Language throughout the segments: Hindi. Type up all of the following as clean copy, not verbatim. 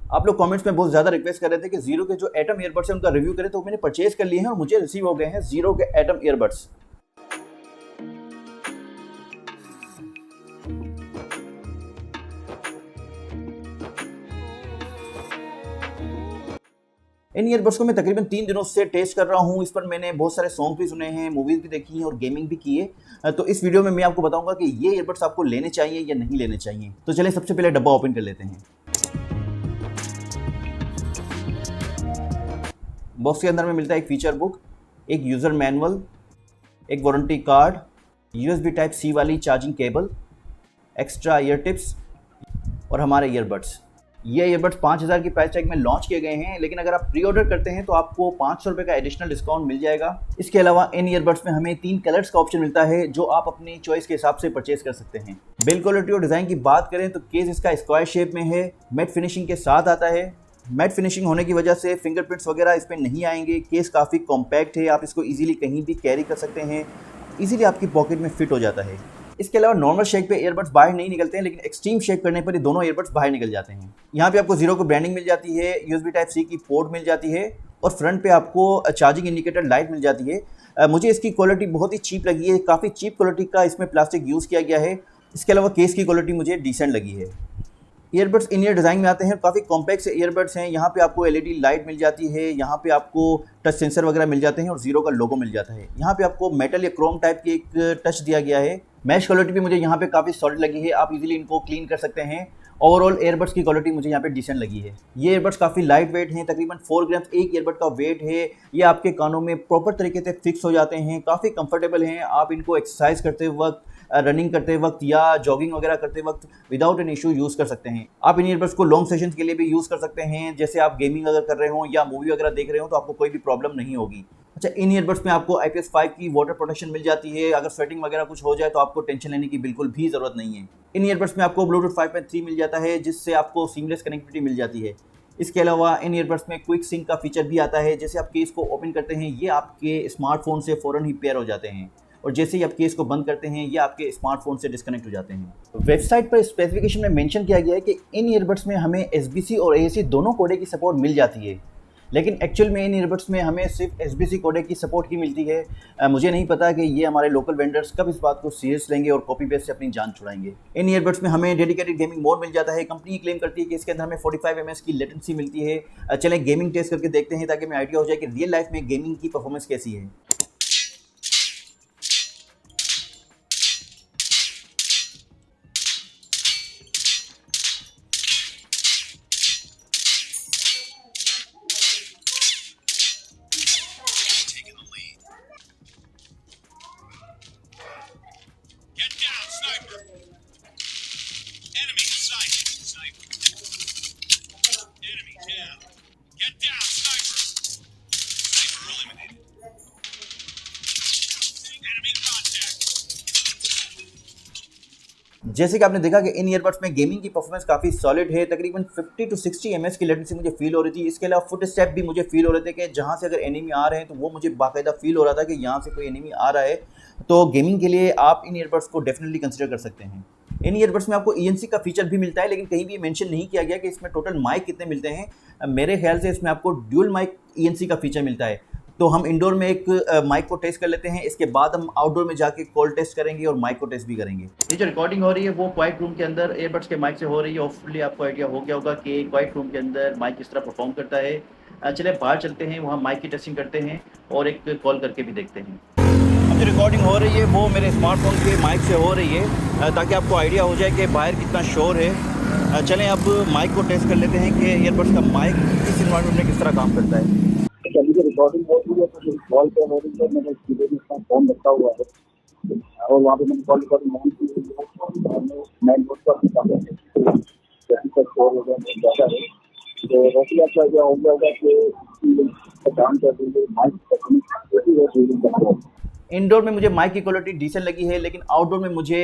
आप लोग कमेंट्स में बहुत ज़्यादा रिक्वेस्ट कर रहे थे कि ज़ीरो के जो एटम ईयरबड्स हैं उनका रिव्यू करें, तो मैंने परचेज कर लिए हैं और मुझे रिसीव हो गए हैं ज़ीरो के एटम ईयरबड्स। इन ईयरबड्स को मैं तकरीबन 3 दिनों से टेस्ट कर रहा हूँ। इस पर मैंने बहुत सारे सॉन्ग भी सुने हैं, मूवीज़ भी देखी हैं और गेमिंग भी की है। तो इस वीडियो में मैं आपको बताऊंगा कि ये ईयरबड्स आपको लेने चाहिए या नहीं लेने चाहिए। तो चलिए सबसे पहले डब्बा ओपन कर लेते हैं। बॉक्स के अंदर में मिलता है एक फीचर बुक, एक यूज़र मैनुअल, एक warranty card, USB type C वाली charging cable, extra year tips और हमारे ईयरबड्स। ये ईयरबड्स 5000 की प्राइस टैग में लॉन्च किए गए हैं, लेकिन अगर आप प्री ऑर्डर करते हैं तो आपको 500 रुपये का एडिशनल डिस्काउंट मिल जाएगा। इसके अलावा इन ईयरबड्स में हमें 3 कलर्स का ऑप्शन मिलता है जो आप अपनी चॉइस के हिसाब से परचेज कर सकते हैं। बिल्ड क्वालिटी और डिज़ाइन की बात करें तो केस इसका स्क्वायर शेप में है, मैट फिनिशिंग के साथ आता है। मैट फिनिशिंग होने की वजह से फिंगरप्रिंट्स वगैरह इस पर नहीं आएंगे। केस काफ़ी कॉम्पैक्ट है, आप इसको ईजिली कहीं भी कैरी कर सकते हैं, ईजिली आपकी पॉकेट में फिट हो जाता है। इसके अलावा नॉर्मल शेक पे ईयरबड्स बाहर नहीं निकलते हैं, लेकिन एक्सट्रीम शेक करने पर ये दोनों ईयरबड्स बाहर निकल जाते हैं। यहाँ पे आपको ज़ीरो की ब्रांडिंग मिल जाती है, USB टाइप C की पोर्ट मिल जाती है और फ्रंट पे आपको चार्जिंग इंडिकेटर लाइट मिल जाती है। मुझे इसकी क्वालिटी बहुत ही चीप लगी है, काफ़ी चीप क्वालिटी का इसमें प्लास्टिक यूज़ किया गया है। इसके अलावा केस की क्वालिटी मुझे डिसेंट लगी है। ईयरबड्स इन ईयर डिज़ाइन में आते हैं, काफ़ी कॉम्पैक्ट ईयरबड्स हैं। यहाँ पे आपको LED लाइट मिल जाती है, यहाँ पे आपको टच सेंसर वगैरह मिल जाते हैं और ज़ीरो का लोगो मिल जाता है। यहाँ पे आपको मेटल या क्रोम टाइप की एक टच दिया गया है। मैश क्वालिटी भी मुझे यहाँ पे काफ़ी सॉलिड लगी है, आप इजीली इनको क्लीन कर सकते हैं। ओवरऑल ईयरबड्स की क्वालिटी मुझे यहाँ पे डिसेंट लगी है। ये ईयरबड्स काफ़ी लाइट वेट हैं, तकरीबन 4 ग्राम एक ईयरबड का वेट है। ये आपके कानों में प्रॉपर तरीके से फिक्स हो जाते हैं, काफ़ी कंफर्टेबल हैं। आप इनको एक्सरसाइज करते वक्त, रनिंग करते वक्त या जॉगिंग वगैरह करते वक्त विदाउट एन इशू यूज़ कर सकते हैं। आप इन ईयरबड्स को लॉन्ग सेशंस के लिए भी यूज़ कर सकते हैं, जैसे आप गेमिंग अगर कर रहे हो या मूवी वगैरह देख रहे हो तो आपको कोई भी प्रॉब्लम नहीं होगी। अच्छा, इन ईयरबड्स में आपको IPS5 की वाटर प्रोटेक्शन मिल जाती है। अगर स्वेटिंग वगैरह कुछ हो जाए तो आपको टेंशन लेने की बिल्कुल भी ज़रूरत नहीं है। इन ईयरबड्स में आपको ब्लूटूथ 5.3 मिल जाता है, जिससे आपको सीमलेस कनेक्टिविटी मिल जाती है। इसके अलावा इन ईयरबड्स में क्विक सिंक का फीचर भी आता है। जैसे आप केस को ओपन करते हैं, ये आपके स्मार्टफोन से फ़ौरन ही पेयर हो जाते हैं और जैसे ही आप केस को बंद करते हैं ये आपके स्मार्टफोन से डिस्कनेक्ट हो जाते हैं। वेबसाइट पर स्पेसिफिकेशन में मेंशन किया गया है कि इन ईयरबड्स में हमें SBC और AAC दोनों कोडेक की सपोर्ट मिल जाती है, लेकिन एक्चुअल में इन ईयरबड्स में हमें सिर्फ SBC कोडेक की सपोर्ट ही मिलती है। मुझे नहीं पता कि ये हमारे लोकल वेंडर्स कब इस बात को सीरियस लेंगे और कॉपी पेस्ट से अपनी जान छुड़ाएंगे। इन ईयरबड्स में हमें डेडिकेटेड गेमिंग मोड मिल जाता है। कंपनी क्लेम करती है कि इसके अंदर हमें 45 ms की लेटेंसी मिलती है। चलें गेमिंग टेस्ट करके देखते हैं ताकि हमें आइडिया हो जाए कि रियल लाइफ में गेमिंग की परफॉर्मेंस कैसी है। Get down, sniper! Enemy in sight! Sniper! Enemy down! Get down, sniper! Sniper eliminated. Enemy contact! जैसे कि आपने देखा कि इन ईयरबड्स में गेमिंग की परफॉर्मेंस काफ़ी सॉलिड है। तकरीबन 50 to 60 ms की लेटेंसी मुझे फील हो रही थी। इसके अलावा फुट स्टेप भी मुझे फील हो रहे थे कि जहाँ से अगर एनिमी आ रहे हैं तो वो मुझे बाकायदा फील हो रहा था कि यहाँ से कोई एनिमी आ रहा है। तो गेमिंग के लिए आप इन ईयरबड्स को डेफिनेटली कंसिडर कर सकते हैं। इन ईयरबड्स में आपको ENC का फीचर भी मिलता है, लेकिन कहीं भी मेंशन नहीं किया गया कि इसमें टोटल माइक कितने मिलते हैं। मेरे ख्याल से इसमें आपको ड्यूल माइक ENC का फीचर मिलता है। तो हम इंडोर में एक माइक को टेस्ट कर लेते हैं, इसके बाद हम आउटडोर में जाके कॉल टेस्ट करेंगे और माइक को टेस्ट भी करेंगे। ये जो रिकॉर्डिंग हो रही है वो क्वाइट रूम के अंदर एयरबड्स के माइक से हो रही है। होपफुली आपको आइडिया हो गया होगा कि क्वाइट रूम के अंदर माइक किस तरह परफॉर्म करता है। चले बाहर चलते हैं, वहाँ माइक की टेस्टिंग करते हैं और एक कॉल करके भी देखते हैं। अब जो रिकॉर्डिंग हो रही है वो मेरे स्मार्टफोन के माइक से हो रही है, ताकि आपको आइडिया हो जाए कि बाहर कितना शोर है। चलें अब माइक को टेस्ट कर लेते हैं कि ईयरबड्स का माइक इस इन्वायरमेंट में किस तरह काम करता है। अभी जो रिकॉर्डिंग हो रही है तो कॉल पे हो रही है, मैंने स्टूडियो में अपना फोन रखा हुआ है और वहाँ पे मैंने कॉल रिकॉर्डिंग ऑन की हुई है। मैं नोट कर जैसे तक कॉल हो गया ज़्यादा है तो वैसे आपका आइडिया हो गया होगा कि काम कर रही है माइक। इंडोर में मुझे माइक की क्वालिटी डिसेंट लगी है, लेकिन आउटडोर में मुझे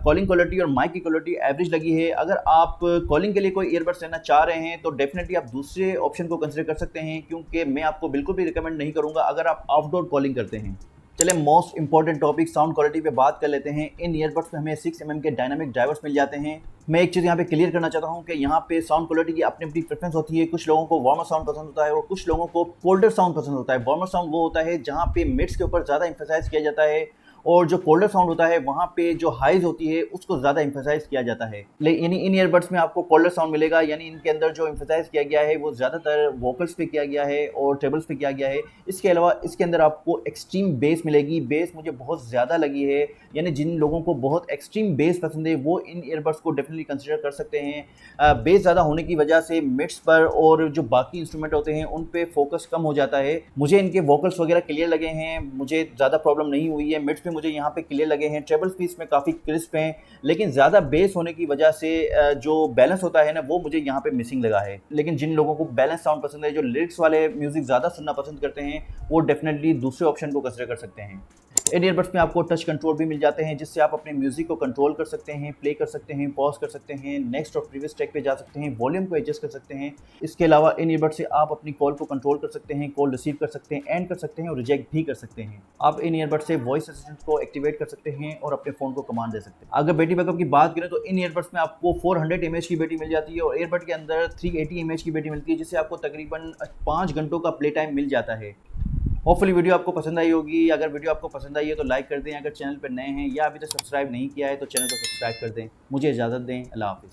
कॉलिंग क्वालिटी और माइक की क्वालिटी एवरेज लगी है। अगर आप कॉलिंग के लिए कोई ईयरबड्स लेना चाह रहे हैं तो डेफिनेटली आप दूसरे ऑप्शन को कंसिडर कर सकते हैं, क्योंकि मैं आपको बिल्कुल भी रिकमेंड नहीं करूंगा अगर आप आउटडोर कॉलिंग करते हैं। चले most important topic sound quality पे बात कर लेते हैं। इन ईयरबड्स में हमें 6mm के डायनामिक ड्राइवर्स मिल जाते हैं। मैं एक चीज़ यहाँ पे क्लियर करना चाहता हूँ कि यहाँ पे साउंड क्वालिटी की अपनी अपनी प्रेफरेंस होती है। कुछ लोगों को वार्मर साउंड पसंद होता है और कुछ लोगों को कोल्डर साउंड पसंद होता है। वार्मर साउंड वो होता है जहाँ पे मिड्स के ऊपर ज़्यादा एम्फेसाइज किया जाता है और जो कोल्डर साउंड होता है वहाँ पे जो हाइज होती है उसको ज़्यादा एम्फेसाइज किया जाता है। यानी इन ईयरबड्स में आपको कोल्डर साउंड मिलेगा, यानी इनके अंदर जो एम्फेसाइज किया गया है वो ज़्यादातर वोकल्स पे किया गया है और ट्रेबल्स पे किया गया है। इसके अलावा इसके अंदर आपको एक्सट्रीम बेस मिलेगी। बेस मुझे बहुत ज़्यादा लगी है, यानी जिन लोगों को बहुत एक्सट्रीम बेस पसंद है वो इन ईयरबड्स को डेफिनेटली कंसिडर कर सकते हैं। बेस ज़्यादा होने की वजह से मिड्स पर और जो बाकी इंस्ट्रूमेंट होते हैं उन पे फोकस कम हो जाता है। मुझे इनके वोकल्स वगैरह क्लियर लगे हैं, मुझे ज़्यादा प्रॉब्लम नहीं हुई है। मिड्स पे मुझे यहाँ पे क्लियर लगे हैं, ट्रेबल्स भी इसमें काफ़ी क्रिस्प हैं, लेकिन ज़्यादा बेस होने की वजह से जो बैलेंस होता है ना वो मुझे यहाँ पे मिसिंग लगा है। लेकिन जिन लोगों को बैलेंस साउंड पसंद है, जो लिरिक्स वाले म्यूज़िक ज़्यादा सुनना पसंद करते हैं, वो डेफिनेटली दूसरे ऑप्शन को कंसिडर कर सकते हैं। इन ईयरबड्स में आपको टच कंट्रोल भी मिल जाते हैं जिससे आप अपने म्यूजिक को कंट्रोल कर सकते हैं, प्ले कर सकते हैं, पॉज कर सकते हैं, नेक्स्ट और प्रीवियस ट्रैक पे जा सकते हैं, वॉल्यूम को एडजस्ट कर सकते हैं। इसके अलावा इन ईयरबड से आप अपनी कॉल को कंट्रोल कर सकते हैं, कॉल रिसीव कर सकते हैं, एंड कर सकते हैं और रिजेक्ट भी कर सकते हैं। आप इन ईयरबड से वॉइस असिस्टेंट को एक्टिवेट कर सकते हैं और अपने फ़ोन को कमांड दे सकते हैं। अगर बैटरी बैकअप की बात करें तो इन ईयरबड्स में आपको 400 mAh की बैटरी मिल जाती है और ईयरबड के अंदर 380 mAh की बैटरी मिलती है, जिससे आपको तकरीबन 5 घंटों का प्ले टाइम मिल जाता है। होपफुली वीडियो आपको पसंद आई होगी। अगर वीडियो आपको पसंद आई है तो लाइक कर दें, अगर चैनल पर नए हैं या अभी तक सब्सक्राइब नहीं किया है तो चैनल को सब्सक्राइब कर दें। मुझे इजाज़त दें, अल्लाह हाफ़िज़।